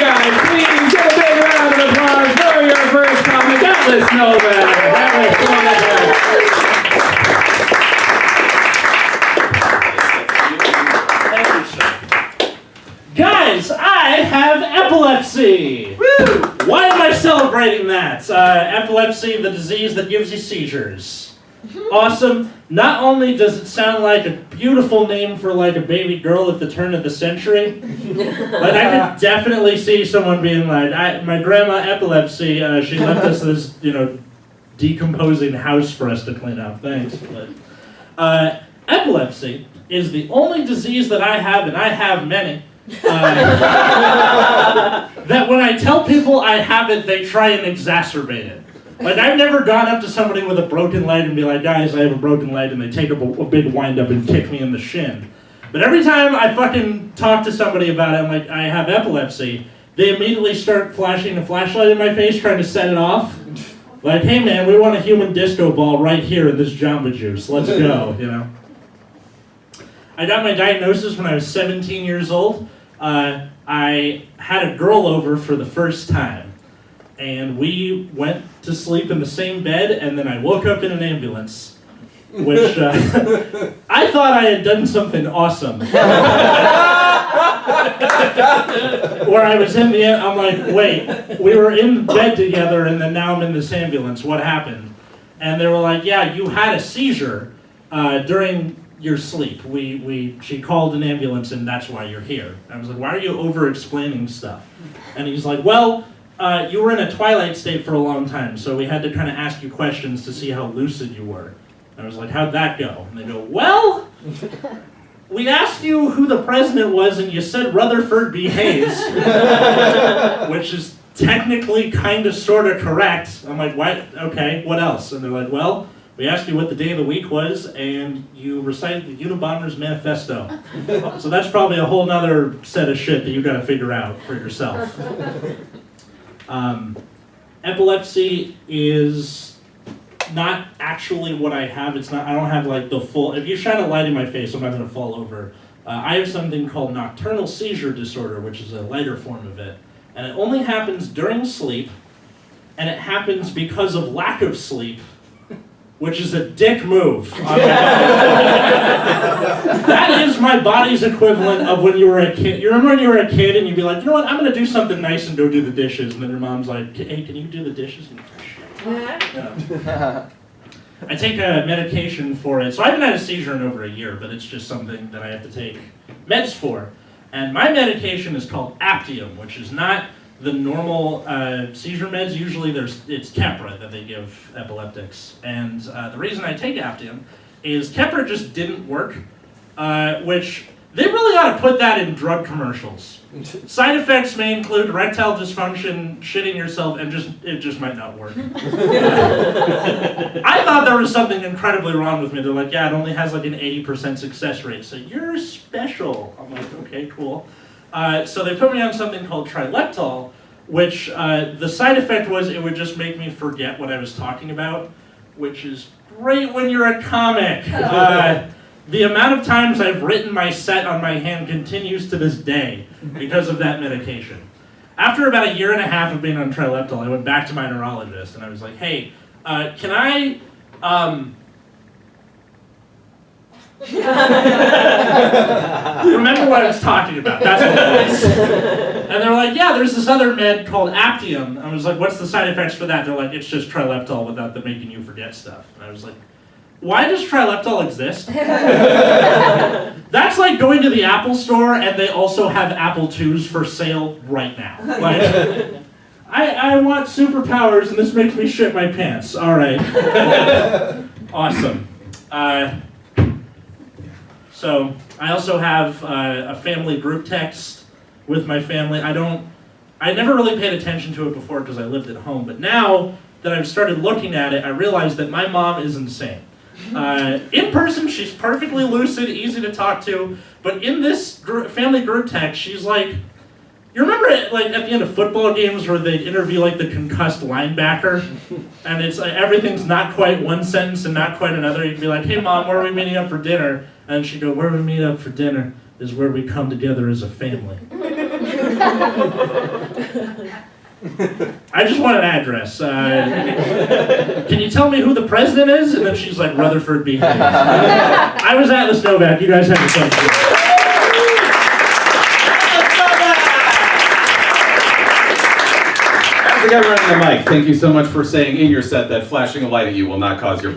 guys, please give a big round of applause for your first comic. That was Novack. Guys, I have epilepsy. Woo! Why am I celebrating that? Epilepsy, the disease that gives you seizures. Awesome. Not only does it sound like a beautiful name for like a baby girl at the turn of the century, but I could definitely see someone being like, my grandma Epilepsy, she left us this, decomposing house for us to clean up. Thanks. But, epilepsy is the only disease that I have, and I have many, that when I tell people I have it, they try and exacerbate it. Like, I've never gone up to somebody with a broken leg and be like, guys, I have a broken leg, and they take up a big wind-up and kick me in the shin. But every time I fucking talk to somebody about it, I'm like, I have epilepsy, they immediately start flashing a flashlight in my face, trying to set it off. Like, hey man, we want a human disco ball right here in this Jamba Juice. Let's go, I got my diagnosis when I was 17 years old. I had a girl over for the first time. And we went to sleep in the same bed, and then I woke up in an ambulance, which I thought I had done something awesome. Where I was I'm like, wait, we were in bed together, and then now I'm in this ambulance. What happened? And they were like, yeah, you had a seizure during your sleep. She called an ambulance, and that's why you're here. I was like, why are you over-explaining stuff? And he's like, well, you were in a twilight state for a long time, so we had to kind of ask you questions to see how lucid you were. And I was like, how'd that go? And they go, well, we asked you who the president was, and you said Rutherford B. Hayes, which is technically kind of sort of correct. I'm like, what? Okay, what else? And they're like, well, we asked you what the day of the week was, and you recited the Unabomber's Manifesto. So that's probably a whole nother set of shit that you got to figure out for yourself. Epilepsy is not actually what I have. It's not. I don't have like the full. If you shine a light in my face, I'm not going to fall over. I have something called nocturnal seizure disorder, which is a lighter form of it, and it only happens during sleep, and it happens because of lack of sleep, which is a dick move. That is my body's equivalent of when you were a kid. You remember when you were a kid and you'd be like, you know what, I'm going to do something nice and go do the dishes. And then your mom's like, hey, can you do the dishes? And I take a medication for it. So I haven't had a seizure in over a year, but it's just something that I have to take meds for. And my medication is called Aptium, which is not the normal seizure meds. Usually it's Keppra that they give epileptics. And the reason I take Aptium is Keppra just didn't work, which they really ought to put that in drug commercials. Side effects may include erectile dysfunction, shitting yourself, and it just might not work. I thought there was something incredibly wrong with me. They're like, yeah, it only has like an 80% success rate, so you're special. I'm like, okay, cool. So they put me on something called trileptal, which the side effect was it would just make me forget what I was talking about, which is great when you're a comic. The amount of times I've written my set on my hand continues to this day because of that medication. After about 1.5 years of being on trileptal, I went back to my neurologist and I was like, hey, can I... remember what I was talking about, that's what it was. And they were like, yeah, there's this other med called Aptium. I was like, what's the side effects for that? They're like, it's just trileptal without the making you forget stuff. And I was like, why does trileptal exist? That's like going to the Apple store and they also have Apple IIs for sale right now. Like, I want superpowers and this makes me shit my pants. All right. Awesome. So I also have a family group text with my family. I never really paid attention to it before because I lived at home, but now that I've started looking at it, I realize that my mom is insane. In person, she's perfectly lucid, easy to talk to, but in this family group text, she's like, you remember at the end of football games where they interview like the concussed linebacker, and it's like everything's not quite one sentence and not quite another. You'd be like, hey mom, where are we meeting up for dinner? And she'd go, where we meet up for dinner is where we come together as a family. I just want an address. Can you tell me who the president is? And then she's like, Rutherford B. Hayes. I was Atlas Novack. You guys have a fun day. As the guy running the mic, thank you so much for saying in your set that flashing a light at you will not cause your brain.